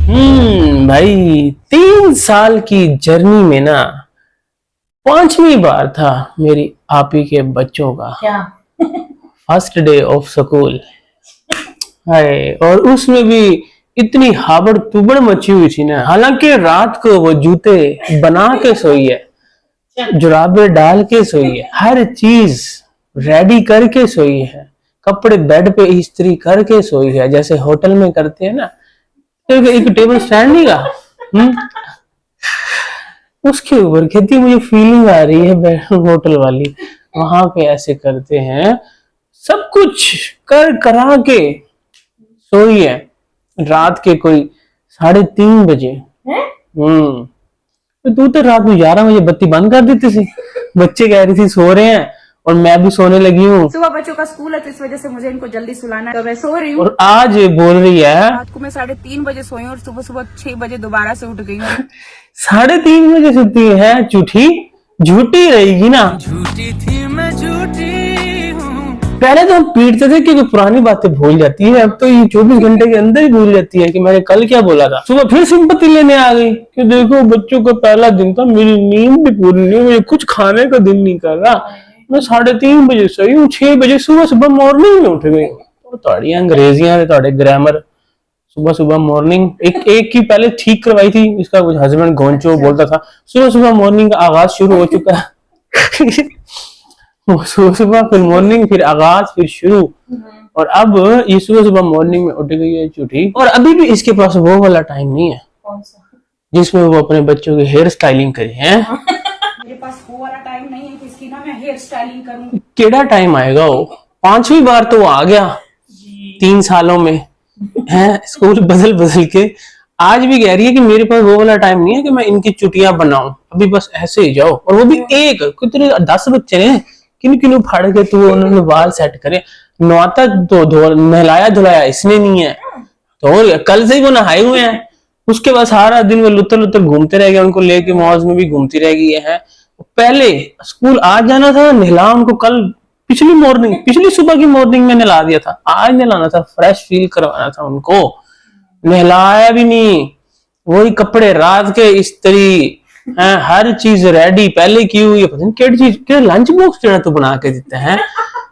भाई 3 साल की जर्नी में ना 5वीं बार था मेरी आप ही के बच्चों का क्या? फर्स्ट डे ऑफ स्कूल है। और उसमें भी इतनी हाबड़ तुबड़ मची हुई थी ना। हालांकि रात को वो जूते बना के सोई है, जुराबे डाल के सोई है, हर चीज रेडी करके सोई है, कपड़े बेड पे इस्त्री करके सोई है जैसे होटल में करते हैं ना। एक टेबल स्टैंड नहीं का उसके ऊपर कहती मुझे फीलिंग आ रही है होटल वाली, वहां पे ऐसे करते हैं। सब कुछ कर करा के सोई है रात के कोई 3:30 बजे। तू तो रात में 11 बजे बत्ती बंद कर देती थी, बच्चे कह रही थी सो रहे हैं और मैं भी सोने लगी हूँ। सुबह बच्चों का स्कूल है तो इस वजह से मुझे इनको जल्दी सुलाना है, तो मैं सो रही हूँ। और आज बोल रही है रात को मैं 3:30 बजे सोई हूँ और सुबह सुबह 6 बजे दोबारा से उठ गई हूँ। 3:30 बजे सोती है झूठी, झूठी रहेगी ना। झूठी थी मैं झूठी हूँ। पहले तो हम पीटते थे कि पुरानी बातें भूल जाती है, अब तो ये 24 घंटे के अंदर ही भूल जाती है कि मैंने कल क्या बोला था। सुबह फिर सिंपत्ति लेने आ गई कि देखो बच्चों का पहला दिन था, मेरी नींद भी पूरी नहीं, मुझे कुछ खाने का दिन नहीं कर रहा, मैं 3:30 बजे सोई हूँ, 6 बजे सुबह मॉर्निंग में उठ गई। तो थोड़ी अंग्रेजियां थोड़े ग्रामर, सुबह सुबह मॉर्निंग एक की पहले ठीक करवाई थी, इसका कुछ हस्बैंड गोंचो बोलता था सुबह सुबह मॉर्निंग का आगाज शुरू हो चुका है। सुबह सुबह फिर मॉर्निंग, फिर आगाज, फिर शुरू। और अब ये सुबह सुबह मॉर्निंग में उठ गई है झूठी। और अभी भी इसके पास वो वाला टाइम नहीं है जिसमें वो अपने बच्चों की हेयर स्टाइलिंग करे हैं। मेरे पास वो वाला टाइम नहीं है कि इसकी ना मैं हेयर स्टाइलिंग करूँ। केड़ा टाइम आएगा वो? 5वीं बार तो वो आ गया 3 सालों में है, स्कूल बदल बदल के। आज भी कह रही है कि मेरे पास वो वाला टाइम नहीं है कि मैं इनकी चुटियां बनाऊं, अभी बस ऐसे ही जाओ। और वो भी एक कितने 10 बच्चे ने, किन किन फाड़ के तो उन्होंने बाल सेट करे, नौता तो नहलाया धुलाया इसने नहीं है, तो कल से ही वो नहाए हुए हैं। उसके बाद सारा दिन वो लुतर लुतर घूमते रह गए, उनको लेके मॉल्स में भी घूमती रह गई है। पहले स्कूल आज जाना था, नहला उनको कल पिछली सुबह की मॉर्निंग में नहला दिया था, आज नहलाना था, फ्रेश फील करवाना था उनको, नहलाया भी नहीं। वही कपड़े रात के इस्त्री, हर चीज रेडी पहले की हुई है। पता नहीं केड़ी चीज के लंच बॉक्स जो तो बना के देते हैं,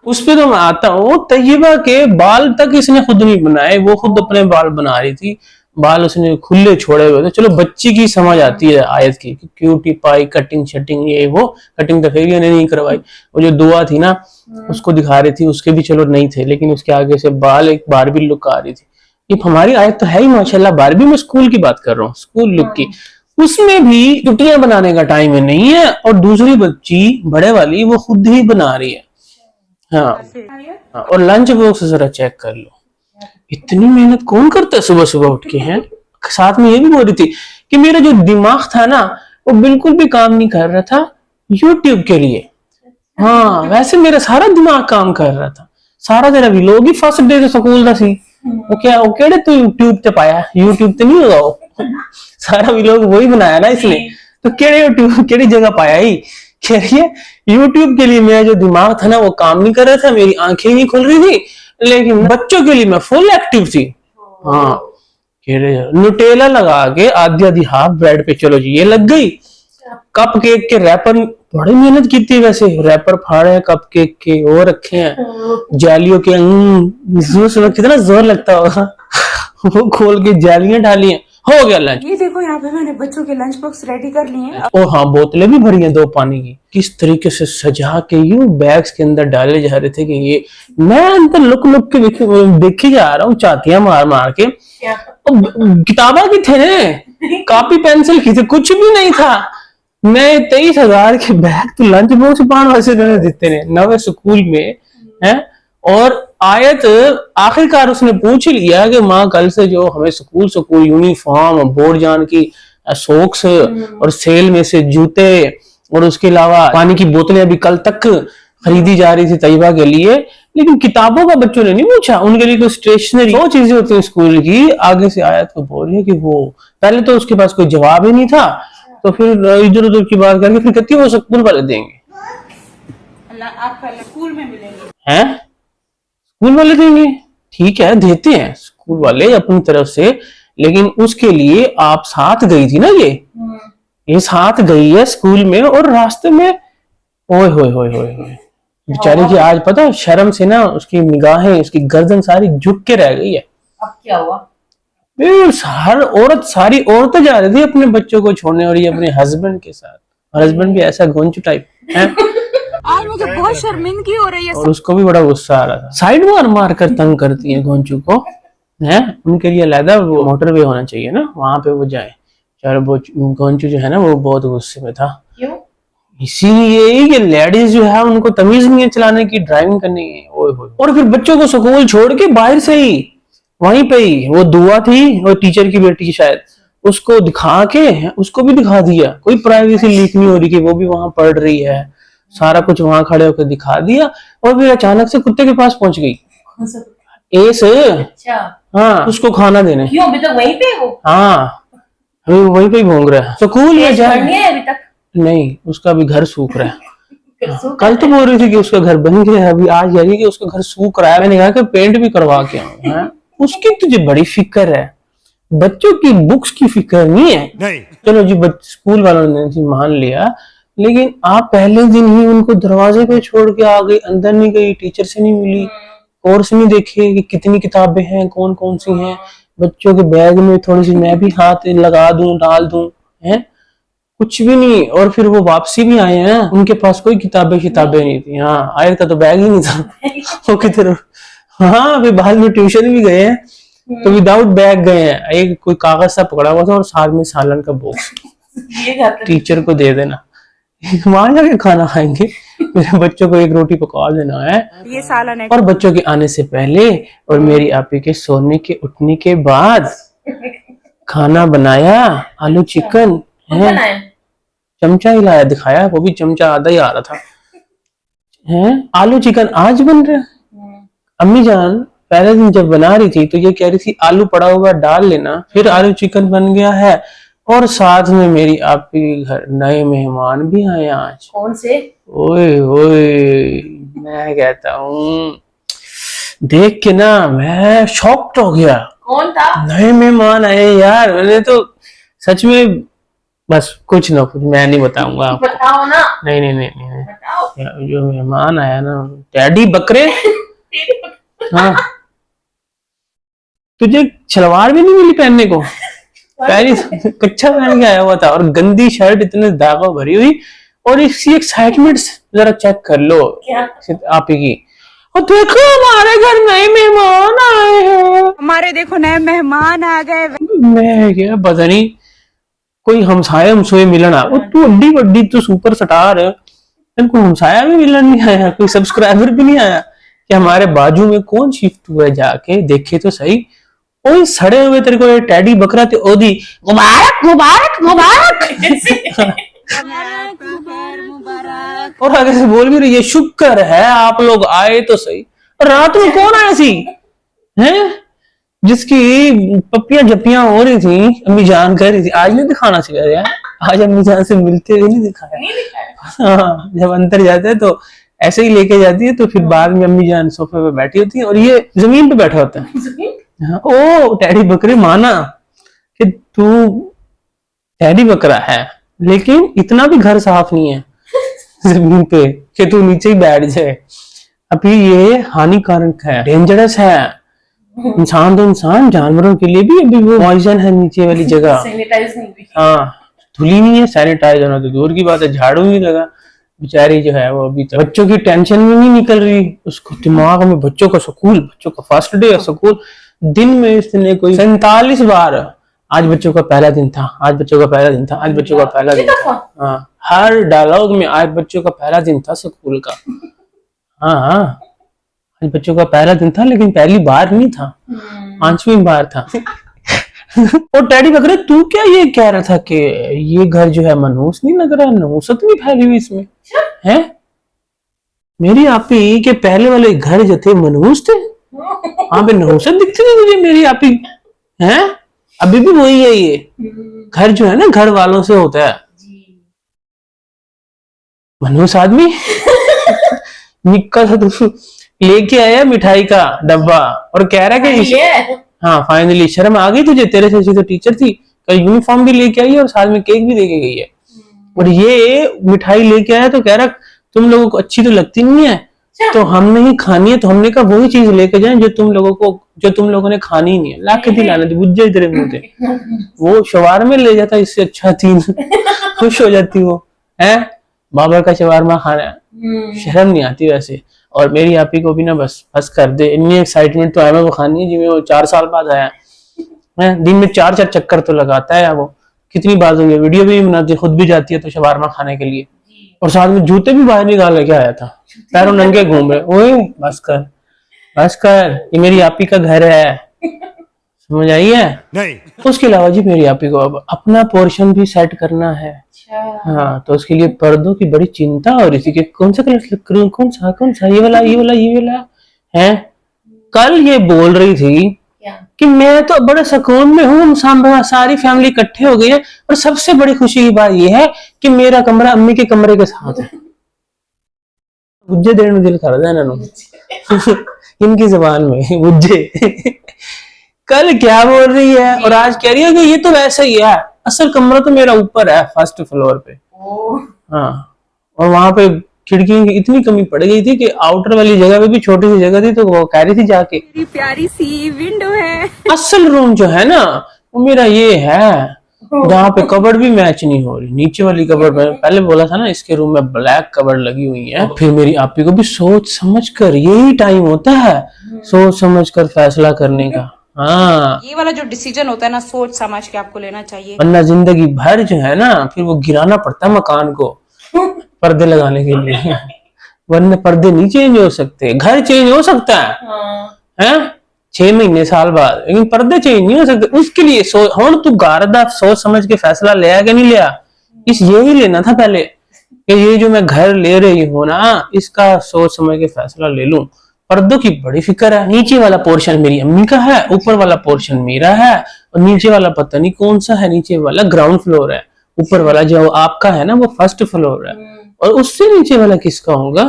उस पे तो मैं आता हूँ। तैयबा के बाल तक इसने खुद नहीं बनाए, वो खुद अपने बाल बना रही थी, बाल उसने खुले छोड़े हुए थे। चलो बच्ची की समझ आती है आयत की, क्यूटी पाई, कटिंग शटिंग, ये वो कटिंग तो फिर नहीं करवाई। वो जो दुआ थी ना उसको दिखा रही थी, उसके भी चलो नहीं थे, लेकिन उसके आगे से बाल एक बारबी लुक आ रही थी। ये हमारी आयत तो है ही माशाल्लाह बारबी, में स्कूल की बात कर रहा हूँ, स्कूल लुक की। उसमें भी छुट्टियां बनाने का टाइम नहीं है, और दूसरी बच्ची बड़े वाली वो खुद ही बना रही है। हाँ, और लंच बॉक्स जरा चेक कर लो, इतनी मेहनत कौन करता है सुबह सुबह उठ के हैं। साथ में ये भी बोल रही थी कि मेरा जो दिमाग था ना वो बिल्कुल भी काम नहीं कर रहा था यूट्यूब के लिए। हाँ, वैसे मेरा सारा दिमाग काम कर रहा था, सारा तेरा व्लॉग ही फर्स्ट डे तो स्कूल दा सी। वो क्या वो केड़े तू यूट्यूब ते पाया, यूट्यूब ते नहीं होगा वो, सारा व्लॉग वही बनाया ना इसने, तो केड़े यूट्यूब केड़ी जगह पाया ही। कह रही है यूट्यूब के लिए मेरा जो दिमाग था ना वो काम नहीं कर रहा था, मेरी आंखें नहीं खुल रही थी, लेकिन बच्चों के लिए मैं फुल एक्टिव थी। हाँ, न्यूटेला लगा के आधी आधी हाफ ब्रेड पे चलो जी ये लग गई। कप केक के रैपर बड़ी मेहनत की थी, वैसे रैपर फाड़े हैं कप केक के, वो रखे हैं जालियों के, कितना जोर लगता होगा। वो खोल के जालियां डाली हैं, हो गया लंच। ये देखो यहाँ पे मैंने बच्चों के लंच बॉक्स रेडी कर लिए हैं। और हाँ, बोतलें भी भरी हैं 2 पानी की, किस तरीके से सजा के यूं बैग्स के अंदर डाले जा रहे थे कि ये मैं अंदर लुक लुक के देखी जा रहा हूँ, चातियां मार मार के। किताबा की थे, कॉपी पेंसिल की थे, कुछ भी नहीं था। मैं 23,000 के बैग तो लंच बॉक्स पान वैसे देते ने नवे स्कूल में है। और आयत आखिरकार उसने पूछ ही लिया कि माँ कल से जो हमें स्कूल यूनिफॉर्म, बोर्ड जान की सॉक्स और सेल में से जूते और उसके अलावा पानी की बोतलें अभी कल तक खरीदी जा रही थी तैयबा के लिए, लेकिन किताबों का बच्चों ने नहीं पूछा। उनके लिए कोई स्टेशनरी, वो चीजें होती है स्कूल की। आगे से आयत को बोल रही है कि वो पहले तो उसके पास कोई जवाब ही नहीं था, तो फिर इधर उधर की बात करके फिर कहती है वो स्कूल वाले देंगे। आप पहले स्कूल में मिलेंगे हैं, स्कूल वाले देंगे, ठीक है देते हैं स्कूल वाले अपनी तरफ से, लेकिन उसके लिए आप साथ गई थी ना, ये साथ गई है स्कूल में, और रास्ते में ओए होए होए होए होए, बेचारी की आज पता है शर्म से ना उसकी निगाहें, उसकी गर्दन सारी झुक के रह गई है। अब क्या हुआ? सारी औरतें जा रही थी अपने बच्चों को छोड़ने, और ये अपने हस्बैंड के साथ, और हस्बैंड भी ऐसा गोंचू टाइप है। आज मुझे बहुत शर्मिंदगी हो रही है। और उसको भी बड़ा गुस्सा आ रहा था। साइड मार कर तंग करती है गोंचू को, है उनके लिए अलग वो मोटरवे होना चाहिए ना, वहां पे वो जाए। चाहे वो गोंचू जो है ना वो बहुत गुस्से में था। क्यों? इसीलिए कि लेडीज जो है उनको तमीज नहीं है चलाने की, ड्राइविंग करनी है। ओए होए। और फिर बच्चों को स्कूल छोड़ के बाहर से ही वहीं पे ही वो दुआ थी और टीचर की बेटी शायद, उसको दिखा के उसको भी दिखा दिया। कोई प्राइवेसी लीक नहीं हो रही कि वो भी वहां पढ़ रही है, सारा कुछ वहां खड़े होकर दिखा दिया। और फिर अचानक से कुत्ते के पास पहुंच गई। कौन सा? एस, अच्छा। हाँ, उसको खाना देने। क्यों? अभी तक वहीं पे हो? हाँ, अभी वहीं पे ही भोंग रहा है। स्कूल में जा नहीं है अभी तक? नहीं, उसका अभी घर सूख रहा है। सूख कल तो बोल रही थी कि उसका घर बन गया है, अभी आज कह रही है कि उसका घर सूख रहा है। मैंने कहा कि पेंट भी करवा के आऊं। हैं? उसकी तुझे बड़ी फिक्र है, बच्चों की बुक्स की फिक्र नहीं है। नहीं। चलो जी, स्कूल वालों ने जी मान लिया, लेकिन आप पहले दिन ही उनको दरवाजे पे छोड़ के आ गई, अंदर नहीं गई, टीचर से नहीं मिली, कोर्स नहीं देखे कि कितनी किताबें हैं, कौन कौन सी हैं, बच्चों के बैग में थोड़ी सी मैं भी हाथ लगा दूं, डाल दूं, हैं कुछ भी नहीं। और फिर वो वापसी भी आए हैं, उनके पास कोई किताबें नहीं थी। हाँ, आयत का तो बैग ही नहीं था। वो किधर, हाँ फिर बाद में ट्यूशन भी गए हैं तो विदाउट बैग गए हैं। एक कोई कागज सा पकड़ा हुआ था और साथ में सालन का बॉक्स, टीचर को दे देना, वहां जाके खाना खाएंगे, मेरे बच्चों को एक रोटी पका देना है। ये सालन है। और बच्चों के आने से पहले और मेरी आपी के सोने के उठने के बाद खाना बनाया, आलू चिकन है, चमचा ही लाया, दिखाया, वो भी चमचा आधा ही आ रहा था। है आलू चिकन आज बन रहा है। अम्मी जान पहले दिन जब बना रही थी तो ये कह रही थी आलू पड़ा हुआ डाल लेना, फिर आलू चिकन बन गया है। और साथ में मेरी आपके घर नए मेहमान भी आए आज। कौन से? ओए ओए, मैं कहता हूँ देख के ना मैं शॉक्ड हो गया। कौन था? नए मेहमान आए यार, मैंने तो सच में, बस कुछ ना कुछ मैं नहीं बताऊंगा आपको। बताओ ना। नहीं नहीं नहीं, नहीं। बताओ। जो मेहमान आया ना, टैडी बकरे। हाँ, तुझे सलवार भी नहीं मिली पहनने को, पहली कच्चा पहन के आया हुआ था, और गंदी शर्ट इतने दागों भरी हुई, और इसकी एक्साइटमेंट जरा चेक कर लो आप ही की। और देखो हमारे घर नए मेहमान आए हैं, हमारे देखो नए मेहमान आ गए। मैं क्या पता नहीं कोई हमसाए मिलन आ, तू अड्डी वड्डी तो सुपर स्टार है, इनको हमसाया भी मिलन नहीं आया, कोई सब्सक्राइबर भी नहीं आया कि हमारे बाजू में कौन शिफ्ट हुआ, जाके देखे तो सही। ओए सड़े हुए तेरे को ये टैडी बकरा ते ओदी मुबारक मुबारक मुबारक। और आगे से बोल भी रही है शुक्र है आप लोग आए तो सही। और रात में कौन आया सी हैं, जिसकी पप्पियां जप्पियां हो रही थी, अम्मी जान कह रही थी आज नहीं दिखाना चाहिए यार, आज अम्मी जान से मिलते हुए नहीं दिखाया। हाँ, जब अंदर जाते हैं तो ऐसे ही लेके जाती है, तो फिर बाद में अम्मी जान सोफे पे बैठी होती है और ये जमीन पे बैठा होता है। हाँ, ओ टैडी बकरे माना कि तू टैडी बकरा है, लेकिन इतना भी घर साफ नहीं है जमीन पे कि तू नीचे ही बैठ जाए। अभी ये हानिकारक है, डेंजरस है, इंसान तो इंसान, जानवरों के लिए भी अभी वो पॉइजन है नीचे वाली जगह। सैनिटाइज नहीं हुई। हाँ, धुली नहीं है, सैनिटाइज होना तो दूर की बात है, झाड़ू नहीं लगा। बेचारी जो है वो अभी तक बच्चों की टेंशन में नहीं निकल रही, उसको दिमाग में बच्चों का स्कूल, बच्चों का फर्स्ट डे स्कूल, दिन में इसने कोई 47 बार आज बच्चों का पहला दिन था, आज बच्चों का पहला दिन था, आज बच्चों का पहला दिन था। हाँ, हर डायलॉग में आज बच्चों का पहला दिन था स्कूल का। हाँ हाँ, आज बच्चों का पहला दिन था, लेकिन पहली बार नहीं था, 5वीं बार था। और टैडी बकरे तू क्या ये कह रहा था कि ये घर जो है मनहूस नहीं लग रहा, नहुसत नहीं फैली हुई इसमें है? मेरी आपी के पहले वाले घर जो थे मनहूस थे, वहां पे नहुसत दिखती थी मुझे मेरी आपी है। अभी भी वही है, ये घर जो है ना घर वालों से होता है, मनहूस आदमी। निक्का सा लेके आया मिठाई का डब्बा और कह रहा है कि हाँ फाइनली शर्म आ गई तुझे, तेरे से अच्छी तो टीचर थी, कल यूनिफॉर्म भी लेके आई है और साथ में केक भी देके गई है। और ये मिठाई लेके आया तो कह रहा तुम लोगों को अच्छी तो लगती नहीं है तो हमने ही खानी है, तो हमने कहा वही चीज लेके जाए जो तुम लोगों ने खानी ही नहीं है, ला के दिलाना थी, बुझे तेरे मुंह थे। वो शवारमे ले जाता, इससे अच्छा 3 खुश हो जाती वो है, बाबर का शवारमा खाना है, शर्म नहीं आती वैसे। और मेरी आपी को भी ना बस कर दे, इतनी एक्साइटमेंट तो है वो खानी है जिसमें वो 4 साल बाद आया है, दिन में 4 चक्कर तो लगाता है वो, कितनी बात हुई है, वीडियो भी बनाती, खुद भी जाती है तो शवारमा खाने के लिए, और साथ में जूते भी बाहर निकाल लेके आया था, पैरों नंगे घूम रहे। ओए बस कर, ये मेरी आपी का घर है, समझ आई है? नहीं। तो उसके अलावा जी मेरी आपी को अब अपना पोर्शन भी सेट करना है। हाँ, तो उसके लिए पर्दों की बड़ी चिंता हो रही थी कि कौन सा कलर करूं, कौन सा ये वाला है। कल ये बोल रही थी कि मैं तो बड़े सुकून में हूँ, हम सारी फैमिली इकट्ठे हो गई है और सबसे बड़ी खुशी की बात यह है कि मेरा कमरा अम्मी के कमरे के साथ है। मुझे देने में दिल कर रहा इनकी जबान में मुझे कल क्या बोल रही है और आज कह रही है कि ये तो वैसा ही है, असल कमरा तो मेरा ऊपर है 1st फ्लोर पे। हाँ, और वहां पे खिड़कियों की इतनी कमी पड़ गई थी कि आउटर वाली जगह पे भी छोटी सी जगह थी, तो वो कह रही थी जाके प्यारी सी विंडो है। असल रूम जो है ना वो मेरा ये है जहाँ पे कबर्ड भी मैच नहीं हो रही, नीचे वाली कबर्ड में पहले बोला था ना इसके रूम में ब्लैक कबर्ड लगी हुई है। फिर मेरी आपी को भी सोच समझ कर, यही टाइम होता है सोच समझ कर फैसला करने का। हाँ, ये वाला जो डिसीजन होता है ना, सोच समझ के आपको लेना चाहिए, वरना जिंदगी भर जो है ना फिर वो गिराना पड़ता है मकान को पर्दे लगाने के लिए, वरना पर्दे नहीं चेंज हो सकते, घर चेंज हो सकता है 6 महीने साल बाद, लेकिन पर्दे चेंज नहीं हो सकते। उसके लिए हम तू गारदा सोच समझ के फैसला लिया कि नहीं लिया, यही लेना था पहले कि ये जो मैं घर ले रही हूँ ना इसका सोच समझ के फैसला ले लूं। पर्दों की बड़ी फिक्र है, नीचे वाला पोर्शन मेरी अम्मी का है, ऊपर वाला पोर्शन मेरा है, और नीचे वाला पता नहीं कौन सा है, नीचे वाला ग्राउंड फ्लोर है, ऊपर वाला जो आपका है ना वो 1st फ्लोर है, और उससे नीचे वाला किसका होगा?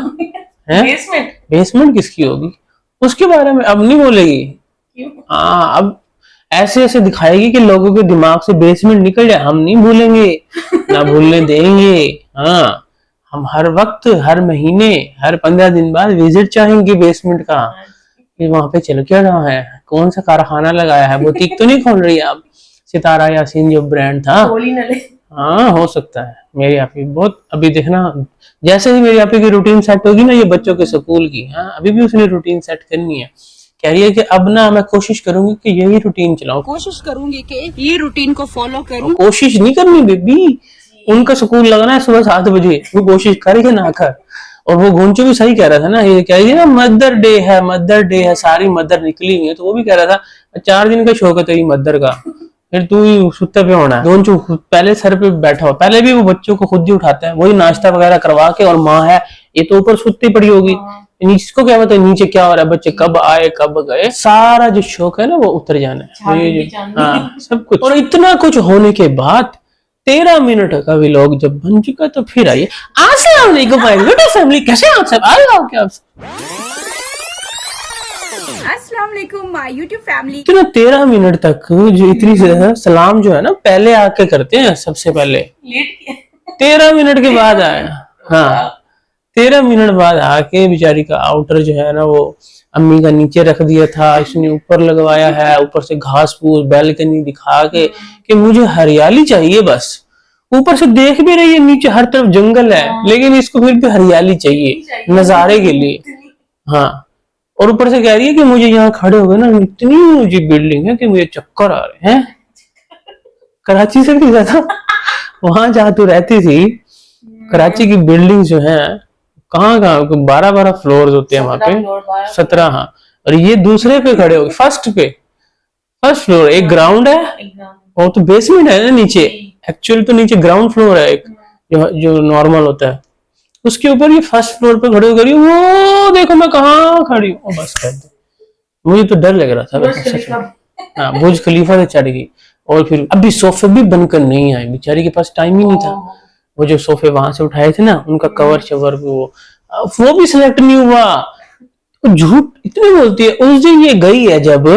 बेसमेंट किसकी होगी उसके बारे में अब नहीं बोलेगी। हाँ, अब ऐसे ऐसे दिखाएगी कि लोगों के दिमाग से बेसमेंट निकल जाए, हम नहीं भूलेंगे ना भूलने देंगे। हाँ, हम हर वक्त, हर महीने, हर 15 दिन बाद विजिट चाहेंगे बेसमेंट का, कि वहां पे चल क्या रहा है, कौन सा कारखाना लगाया है, बुटीक तो नहीं खोल रही आप, सितारा यासीन जो ब्रांड था। हाँ, हो सकता है। मेरी आपकी बहुत, अभी देखना जैसे ही मेरी आपकी की रूटीन सेट होगी ना ये बच्चों के स्कूल की, हाँ अभी भी उसने रूटीन सेट करनी है। कह रही है कि अब ना मैं कोशिश करूंगी कि यही रूटीन चलाऊं, कोशिश करूंगी कि ये रूटीन को फॉलो करूं। कोशिश नहीं करनी बेबी, उनका स्कूल लगना है सुबह 7 बजे, वो कोशिश करे कि ना कर। और वो गोंचो भी सही कह रहा था ना, ये कह रही है ना मदर डे है, सारी मदर निकली हुई है, तो वो भी कह रहा था 4 दिन का शौक है तेरी मदर का, फिर तू ही सुत्ते पे होना है। गोंचो पहले सर पे बैठा हो, पहले भी वो बच्चों को खुद ही उठाता है, वही नाश्ता वगैरह करवा के, और माँ है ये तो ऊपर सुत्ती पड़ी होगी, इसको क्या पता नीचे क्या हो रहा है, बच्चे कब आए कब गए, सारा जो शौक है ना वो उतर जाना है। हाँ, सब कुछ। और इतना कुछ होने के बाद 13 मिनट का व्लॉग जब बन चुका तो फिर आइए। अस्सलाम वालेकुम माय यूट्यूब फैमिली, कैसे आप सब? आओ क्या आप अस्सलाम वालेकुम माय यूट्यूब फैमिली। इतना 13 मिनट तक जो इतनी सलाम जो है ना पहले आके करते हैं, सबसे पहले 13 मिनट के बाद आया। हाँ, 13 मिनट बाद आके बेचारी का आउटर जो है ना वो अम्मी का नीचे रख दिया था, इसने ऊपर लगवाया है, ऊपर से घास फूस बैल्कनी दिखा के कि मुझे हरियाली चाहिए बस। ऊपर से देख भी रही है नीचे हर तरफ जंगल है, लेकिन इसको फिर भी हरियाली चाहिए नजारे के लिए। हाँ, और ऊपर से कह रही है कि मुझे यहाँ खड़े हो गए ना इतनी ऊंची बिल्डिंग है कि मुझे चक्कर आ रहे हैं, कराची से भी ज्यादा। वहां जहाँ तू रहती थी कराची की बिल्डिंग जो है कहाँ 12 फ्लोर होते हैं वहां पे, 17। हाँ, और ये दूसरे पे खड़े हो गए, फर्स्ट फ्लोर, एक ग्राउंड है और तो बेसमेंट है ना नीचे, एक्चुअल तो नीचे ग्राउंड फ्लोर है एक जो नॉर्मल होता है, उसके ऊपर ये 1st फ्लोर पे खड़े हो गई। वो देखो मैं कहाँ खड़ी हूँ, बस कर दे, मुझे तो डर लग रहा था। हाँ, बुर्ज खलीफा से चढ़ गई, और फिर अभी सोफे भी बनकर नहीं आए, बेचारी के पास टाइम ही नहीं था। वो जो सोफे वहां से उठाए थे ना उनका कवर शवर वो भी सिलेक्ट नहीं हुआ। झूठ इतनी बोलती है। उस दिन ये गई है जब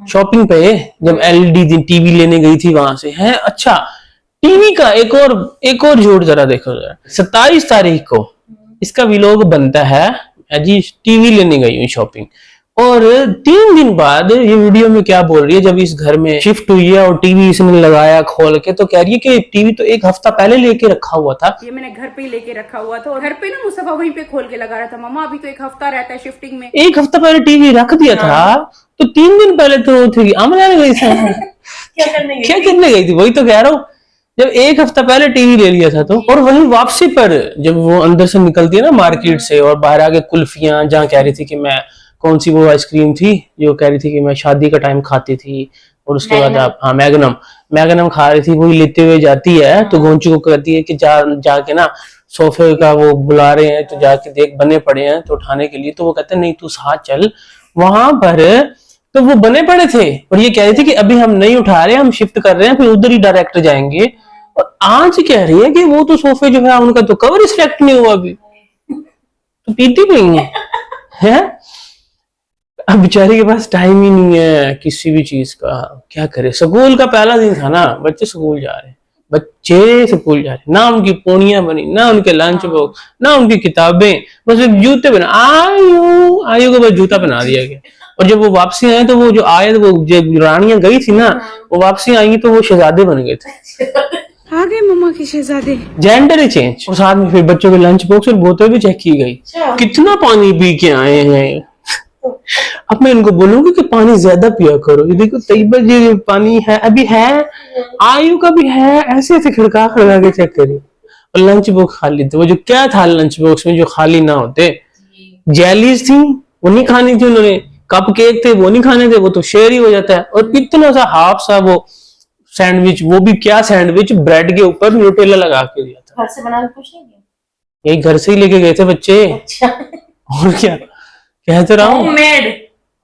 शॉपिंग पे, जब एलईडी टीवी लेने गई थी वहां से है। अच्छा, टीवी का एक और जोड़ जरा देखो जरा, 27 तारीख को इसका व्लॉग बनता है जी, टीवी लेने गई हूँ शॉपिंग, और 3 दिन बाद ये वीडियो में क्या बोल रही है, जब इस घर में शिफ्ट हुई है और टीवी इसने लगाया खोल के, तो कह रही है कि टीवी तो 1 हफ्ता पहले लेके रखा हुआ था। ये मैंने घर पे ही लेके रखा हुआ था, और घर पे ना मुस्तफा वहीं पे खोल के लगा रहा था। मम्मा अभी तो 1 हफ्ता रहता है शिफ्टिंग में। 1 हफ्ता पहले टीवी रख दिया था, तो 3 दिन पहले तो वो थी आमना गई थी। क्या करने गई थी, वही तो कह रहा हूँ। जब 1 हफ्ता पहले टीवी ले लिया था तो, और वहीं वापसी पर जब वो अंदर से निकलती है ना मार्केट से, और बाहर आके कुल्फियां, जहाँ कह रही थी कि मैं कौन सी वो आइसक्रीम थी जो कह रही थी कि मैं शादी का टाइम खाती थी, और उसके बाद आप, हाँ मैग्नम खा रही थी, वही लेते हुए जाती है। तो गोंचू को कहती है कि जाके ना सोफे का वो बुला रहे हैं, तो जाके देख बने पड़े हैं तो उठाने के लिए। तो वो कहते हैं नहीं तू साथ चल। वहां पर तो वो बने पड़े थे, और ये कह रही थी कि अभी हम नहीं उठा रहे, हम शिफ्ट कर रहे हैं, फिर उधर ही डायरेक्ट जाएंगे। और आज कह रही है कि वो तो सोफे जो है उनका तो कवर ही सिलेक्ट नहीं हुआ अभी, तो पीती नहीं है। अब बेचारी के पास टाइम ही नहीं है किसी भी चीज का, क्या करे। स्कूल का पहला दिन था ना, बच्चे स्कूल जा रहे, ना उनकी पोनियां बनी, ना उनके लंच बॉक्स, ना उनकी किताबें, बस एक जूते बना, आयु को बस जूता बना दिया गया। और जब वो वापसी आए तो वो जो आए, वो जब रानियां गई थी ना, वो वापसी आई तो वो शहजादे बन गए थे। आ गए मम्मा के शहजादे। जेंडर ही चेंज। और साथ में फिर बच्चों के लंच बॉक्स और बोतल भी चेक की गई, कितना पानी पी के आए हैं। अब मैं इनको बोलूंगी कि पानी ज्यादा पिया करो। ये देखो तैयबा जी पानी है, अभी है, आयु का भी है, ऐसे ऐसे खिड़का के चेक करिए। और लंच बॉक्स खाली थे। वो जो क्या था लंच बॉक्स में जो खाली ना होते, जेलीज थी वो नहीं खानी थी उन्होंने, कप केक थे वो नहीं खाने थे, वो तो शेयर ही हो जाता है। और इतना सा हाफ सा वो सैंडविच, वो भी क्या सैंडविच, ब्रेड के ऊपर न्यूटेला लगा के दिया था। घर से बना के कुछ नहीं दिया? यही घर से ही लेके गए थे बच्चे। अच्छा, और क्या, कह तो रहा हूँ,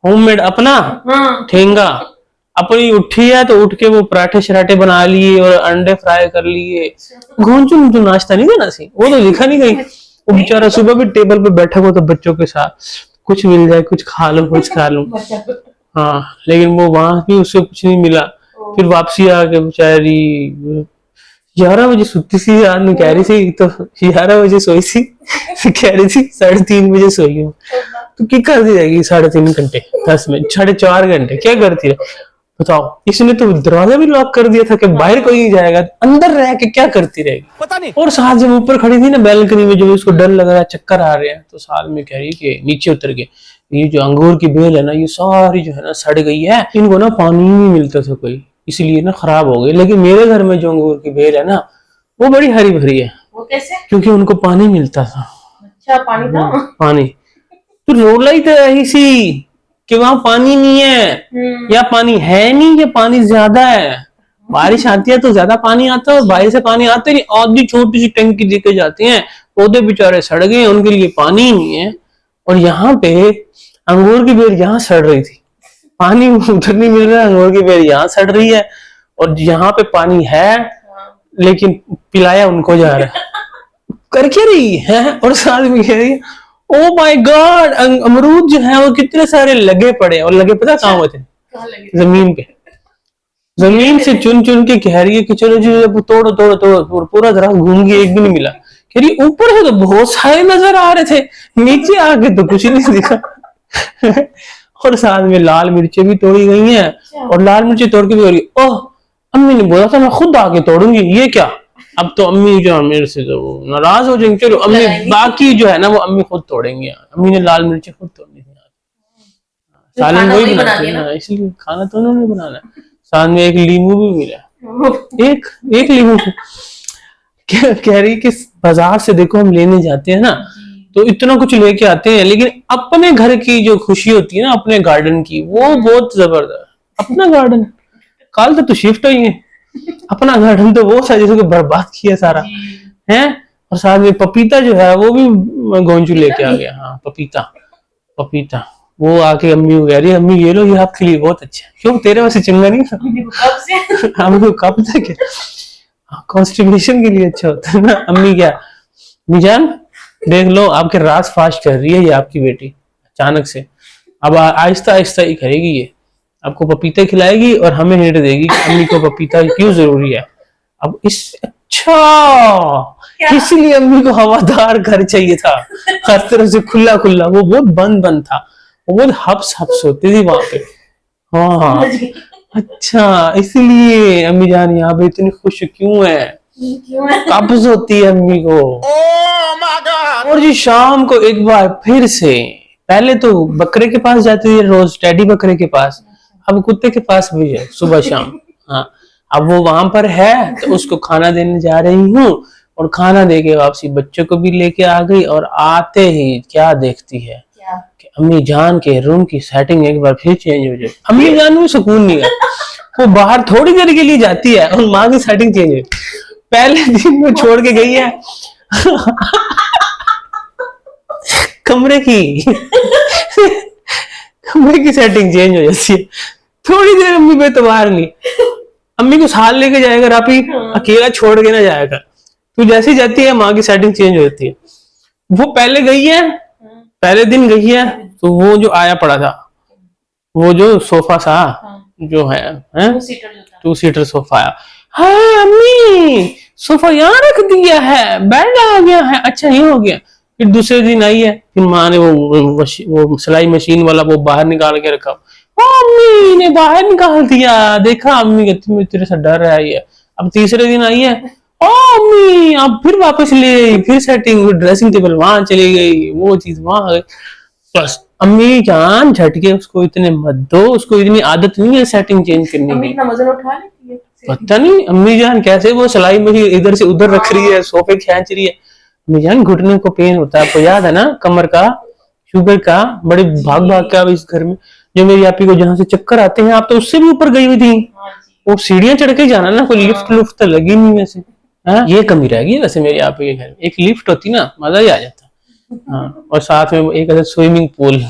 होममेड अपना ठेंगा। अपनी उठी है तो उठ के वो पराठे शराठे बना लिए और अंडे फ्राई कर लिए। घोंचू तो नाश्ता नहीं देना सी, वो तो लिखा नहीं गई। वो बेचारा सुबह भी टेबल पे बैठा हुआ था बच्चों के साथ, कुछ मिल जाए कुछ खा लूं। हाँ, लेकिन वो वहां भी उसको कुछ नहीं मिला। फिर वापसी आके बेचारी 11 बजे सुती सी, रात में कह रही थी, तो 11 बजे सोई सी, कह रही थी 3:30 बजे सोई हूँ। तो क्या करती रहेगी 3.5 घंटे, 10 मिनट, 4.5 घंटे क्या करती है बताओ। इसने तो दरवाजा भी लॉक कर दिया था कि बाहर कोई नहीं जाएगा, अंदर रह के क्या करती रहेगी पता नहीं। और साथ जब ऊपर खड़ी थी ना बैल्कनी में, जो उसको डर लग रहा है, चक्कर आ रहे हैं, तो साल में कह रही है कि नीचे उतर के ये जो अंगूर की बेल है ना, ये सारी जो है ना सड़ गई है, इनको ना पानी नहीं मिलता था कोई, इसलिए ना खराब हो गई। लेकिन मेरे घर में जो अंगूर की बेल है ना, वो बड़ी हरी भरी है। वो कैसे? क्योंकि उनको पानी मिलता था। अच्छा, पानी था? पानी तो रोला ही तो यही सी कि वहां पानी नहीं है, या पानी है नहीं, या पानी ज्यादा है। बारिश आती है तो ज्यादा पानी आता है, और बाहर से पानी आते नहीं, आधी छोटी सी टंकी लेके जाते हैं। पौधे बेचारे सड़ गए, उनके लिए पानी ही नहीं है। और यहाँ पे अंगूर की बेल यहाँ सड़ रही थी, पानी उधर नहीं मिल रहा, अंगूर की बेल यहाँ सड़ रही है, और यहाँ पे पानी है लेकिन पिलाया उनको जा रहा है। कर क्या रही है। और साथ में कह रही है ओ माय गॉड, अमरूद जो है वो कितने सारे लगे पड़े, और लगे पता कहाँ हुए थे? जमीन पे, जमीन से चुन चुन के कह रही है कि चलो जी तोड़ो, पूरा तरह घूम गई, एक भी नहीं मिला। कह रही ऊपर से तो बहुत सारे नजर आ रहे थे, नीचे आके तो कुछ नहीं दिखा। और साथ में लाल मिर्चें भी तोड़ी गई हैं, और लाल मिर्चें तोड़ के भी हो रही, ओह अम्मी ने बोला था मैं खुद आके तोड़ूंगी, ये क्या। अब तो अम्मी जो है मेरे से तो नाराज हो जाएंगे। चलो अम्मी, बाकी जो है ना वो अम्मी खुद तोड़ेंगे। अम्मी ने लाल मिर्चें खुद तोड़नी थी, सालन वही बनाती है ना, इसलिए खाना तो उन्होंने बनाना है। साथ में एक लीमू भी मिला, एक लीमू। कह रही कि बाजार से देखो हम लेने जाते हैं ना, तो इतना कुछ लेके आते हैं, लेकिन अपने घर की जो खुशी होती है ना, अपने गार्डन की, वो बहुत जबरदस्त। अपना गार्डन, कल तो शिफ्ट हुई है, अपना गार्डन तो वो था जिसको बर्बाद किया सारा है। और साथ में पपीता जो है वो भी गोंचू लेके आ गया। हाँ, पपीता वो आके अम्मी को कह रही है, अम्मी ये लो, ये आपके लिए बहुत अच्छा है। क्यों, तेरे वैसे चंगा नहीं था? हमको कब तक कॉन्स्टिपेशन के लिए अच्छा होता है ना। अम्मी क्या, मिजान देख लो आपके रास फास्ट कर रही है ये आपकी बेटी, अचानक से अब आहिस्ता आहिस्ता ही करेगी ये। आपको पपीता खिलाएगी और हमें हिंट देगी कि अम्मी को पपीता क्यों जरूरी है। अब अच्छा, इसलिए अम्मी को हवादार घर चाहिए था, हर तरह से खुला खुला। वो बहुत बंद बंद था, वो बहुत हब्स हब्स होती थी वहां पे। हाँ अच्छा, इसलिए अम्मी जान यहाँ पे इतनी खुश क्यों है, क्यों है? काबज होती है अम्मी को। और जी शाम को एक बार फिर से, पहले तो बकरे के पास जाती थी रोज, डैडी बकरे के पास, अब कुत्ते के पास भी है सुबह शाम। हाँ, अब वो वहां पर है तो उसको खाना देने जा रही हूँ, और खाना दे के वापसी बच्चों को भी लेके आ गई, और आते ही क्या देखती है क्या? कि अम्मी जान के रूम की सेटिंग एक बार फिर चेंज हो जाए। अम्मी जान में सुकून नहीं है, वो बाहर थोड़ी देर के लिए जाती है और माँ की सेटिंग चेंज है। पहले दिन वो छोड़ के गई है कमरे की कमरे की सेटिंग चेंज हो जाती है। थोड़ी देर अम्मी पे तबार नहीं, अम्मी को साथ लेके जाएगा रापी, अकेला छोड़ के ना जाएगा। तो जैसे ही जाती है माँ की सेटिंग चेंज हो जाती है। वो पहले गई है, पहले दिन गई है, तो वो जो आया पड़ा था, वो जो सोफा सा जो है, टू सीटर सोफा आया। हाँ अम्मी सोफा यहाँ रख दिया है, बेड आ गया है, अच्छा ये हो गया। फिर दूसरे दिन आई है, फिर माँ ने वो सिलाई मशीन वाला वो बाहर निकाल के रखा। अम्मी ने बाहर निकाल दिया, देखा अम्मी कहती तेरे से डर आई है। अब तीसरे दिन आई है, अम्मी अब फिर वापस ले आई, फिर सेटिंग, ड्रेसिंग टेबल वहां चली गई, वो चीज वहां गई। बस अम्मी जान झटके उसको इतने मत दो, उसको इतनी आदत नहीं है सेटिंग चेंज करने अम्मी की। इतना वजन उठा लेती है? पता नहीं अम्मी जान कैसे वो सिलाई मशीन इधर से उधर रख रही है, सोफे खींच रही है। अम्मी जान घुटने को पेन होता है, आपको याद है ना, कमर का, शुगर का, बड़े भाग भाग के अब इस घर में जो मेरी आपी को जहां से चक्कर आते हैं, आप तो उससे भी ऊपर गई हुई थी। हाँ जी। वो सीढ़ियां चढ़ के जाना ना, कोई लिफ्ट लुफ्ट तो लगी नहीं वैसे। हाँ ये कमी रह गई वैसे मेरी आपी के घर में, एक लिफ्ट होती ना मजा ही आ जाता। हाँ, और साथ में एक ऐसा स्विमिंग पूल।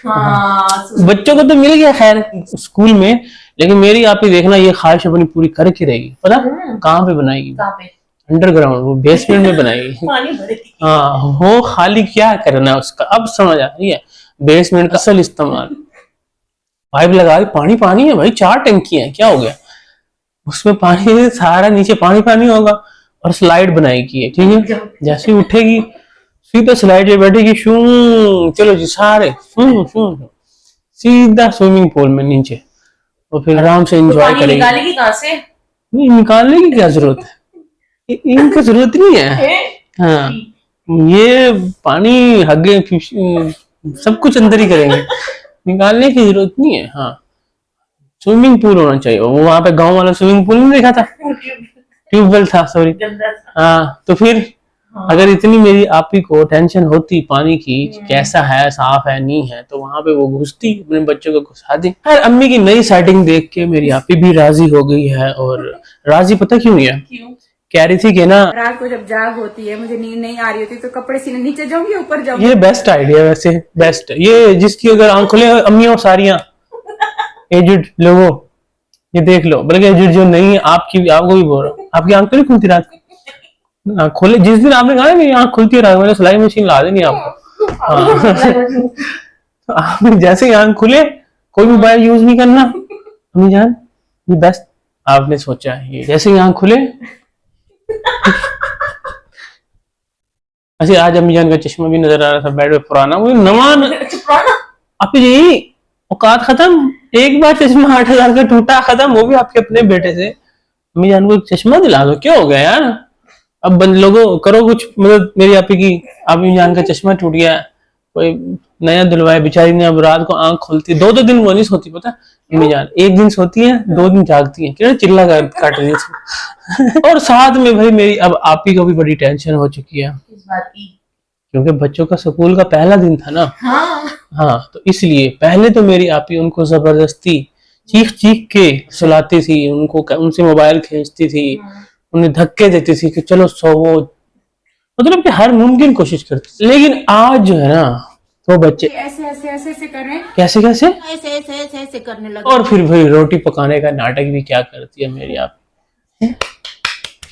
हाँ, बच्चों को तो मिल गया खैर स्कूल में, लेकिन मेरी आप ही देखना ये ख्वाहिश अपनी पूरी करके रहेगी। पता कहाँ पे बनाएगी? कहाँ पे? अंडरग्राउंड, वो बेसमेंट में बनाएगी। पानी भरेगी। हाँ, वो खाली क्या करना है उसका, अब समझ आ रही है बेसमेंट का असल इस्तेमाल। पाइप लगा दी, पानी पानी है भाई, 4 टंकी है, क्या हो गया उसमें पानी, सारा नीचे पानी पानी होगा। और स्लाइड बनाएगी है, ठीक है, जैसे ही उठेगी सीधा स्लाइड पे बैठेगी, शू चलो जी सारे शू शू सीधा स्विमिंग पूल में नीचे, और फिर आराम से तो एंजॉय पानी करेगी। निकालेगी कहाँ से? नहीं निकालने की क्या जरूरत है, इनकी जरूरत नहीं है। हाँ, ये पानी हगे सब कुछ अंदर ही करेंगे, निकालने की जरूरत नहीं है। हाँ, स्विमिंग पूल होना चाहिए। वो वहां पे गांव वाला स्विमिंग पूल नहीं देखा था, ट्यूबवेल था, सॉरी। गंदा सा। हाँ, तो फिर अगर इतनी मेरी आपी को टेंशन होती पानी की, कैसा है, साफ है नहीं है, तो वहां पे वो घुसती, अपने बच्चों को घुसा दी। यार अम्मी की नई सेटिंग देख के मेरी आपी भी राजी हो गई है। और राजी पता क्यों है? क्यों? कह रही थी कि ना रात को जब जाग होती है, मुझे नींद नहीं आ रही होती, तो कपड़े सीने नीचे जाऊंगी, ऊपर जाऊंगी। ये बेस्ट आइडिया है वैसे, बेस्ट। ये जिसकी अगर आंख खुले, अम्मियों सारियां एजिड लोगों, ये देख लो, बल्कि एजिड जो नहीं है, आपकी आपको भी बोल रहा हूँ, आपकी आंख तो नहीं खुलती रात को? आँख खोले जिस दिन आपने कहा मेरी आंख खुलती है रात, मैंने सिलाई मशीन ला देनी आपको। तो आप जैसे ही आंख खुले कोई मोबाइल यूज नहीं करना अम्मी जान, ये बेस्ट आपने सोचा है। ये जैसे ही आंख खुले अच्छा, आज अम्मी जान का चश्मा भी नजर आ रहा था बेड पे, पुराना, वो नवा आप जी औकात खत्म। एक बार चश्मा 8,000 का टूटा, खत्म, वो भी आपके अपने बेटे से। अम्मी जान को चश्मा दिला दो, क्या हो गया यार, अब बंद लोगों करो कुछ मदद। मेरी आपी की अम्मी जान का चश्मा टूट गया, कोई नया दिलवाए, बेचारी ने अब रात को आंख खोलती, 2 दिन वो नहीं सोती, पता अम्मी जान, 1 दिन सोती है, 2 दिन जागती है, क्या चिल्ला काट रही है। और साथ में भाई मेरी अब आपी को भी बड़ी टेंशन हो चुकी है, किस बात की? क्योंकि बच्चों का स्कूल का पहला दिन था ना। हाँ, तो इसलिए पहले तो मेरी आपी उनको जबरदस्ती चीख चीख के सुलाती थी, उनको उनसे मोबाइल खींचती थी, उन्हें धक्के देती थी कि चलो सोवो, मतलब कि हर मुमकिन कोशिश करती। लेकिन आज जो है ना, वो बच्चे ऐसे ऐसे ऐसे ऐसे कर रहे हैं, कैसे कैसे ऐसे ऐसे ऐसे ऐसे करने लगे। और फिर भाई रोटी पकाने का नाटक भी क्या करती है मेरी आप।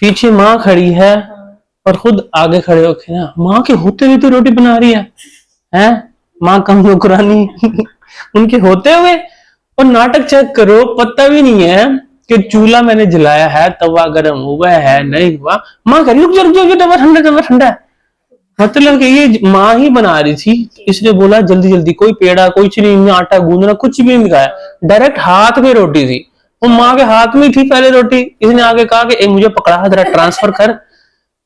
पीछे माँ खड़ी है और खुद आगे खड़े होके ना, माँ के होते हुए तो रोटी बना रही है, माँ कम नौकरानी उनके होते हुए, और नाटक चेक करो, पता भी नहीं है कि चूल्हा मैंने जलाया है, तवा गर्म हुआ है नहीं हुआ। माँ कह रही रुक जा रुक जा, तवा ठंडा तवा ठंडा है। मतलब कि ये माँ ही बना रही थी, इसने बोला जल्दी जल्दी, कोई पेड़ा कोई नहीं, आटा गूंदना कुछ भी नहीं दिखाया, डायरेक्ट हाथ में रोटी थी। वो माँ के हाथ में थी पहले रोटी, इसने आगे कहा कि मुझे पकड़ा जरा ट्रांसफर कर।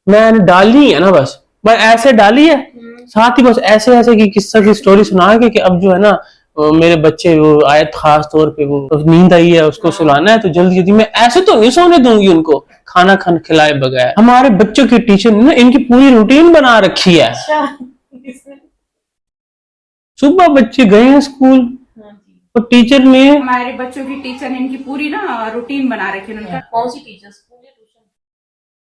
मैंने डाली है ना, बस ऐसे डाली है, साथ ही बस ऐसे ऐसे की किस्सा की स्टोरी सुना के कि अब जो है ना मेरे बच्चे वो आए, खास तौर पे वो नींद आई है उसको सुलाना है, तो जल्दी जल्दी। मैं ऐसे तो नहीं सोने दूंगी उनको खाना खिलाए बगैर। हमारे बच्चों की टीचर ने इनकी पूरी रूटीन बना रखी है। सुबह बच्चे गए हैं स्कूल और टीचर ने, हमारे बच्चों की टीचर ने इनकी पूरी ना रूटीन बना रखी है। उनका कौन सी टीचर, स्कूल या ट्यूशन?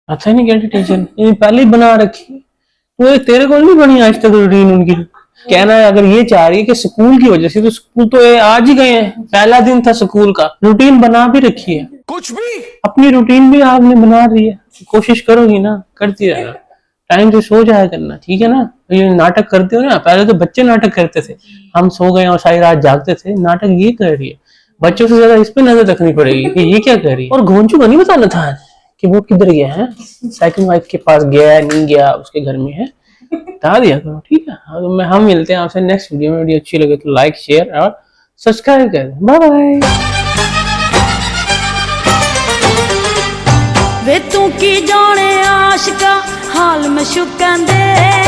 अच्छा नहीं क्या टीचर ने पहले ही बना रखी, वो तेरे को नहीं बनी आज तक रूटीन उनकी। कहना है अगर ये चाह रही है कि स्कूल की वजह से, तो स्कूल तो ये आज ही गए हैं, पहला दिन था स्कूल का, रूटीन बना भी रखी है। कुछ भी अपनी रूटीन भी आपने बना रही है, कोशिश करोगी ना, करती रहना, टाइम से सो जाया करना, ठीक है ना। ये नाटक करते हो ना, पहले तो बच्चे नाटक करते थे, हम सो गए और सारी रात जागते थे, नाटक ये कर रही है। बच्चों से ज्यादा इस पे नजर रखनी पड़ेगी कि ये क्या कर रही है। और घोंचू को नहीं बताना था कि वो किधर गया है, सेकंड वाइफ के पास गया है नहीं गया, उसके घर में है, बता दिया करो, ठीक है। हम मिलते हैं आपसे नेक्स्ट वीडियो में। वीडियो अच्छी लगे तो लाइक शेयर और सब्सक्राइब कर दें। Bye bye. वे तू की जाने आशिका हाल में शुकन दे।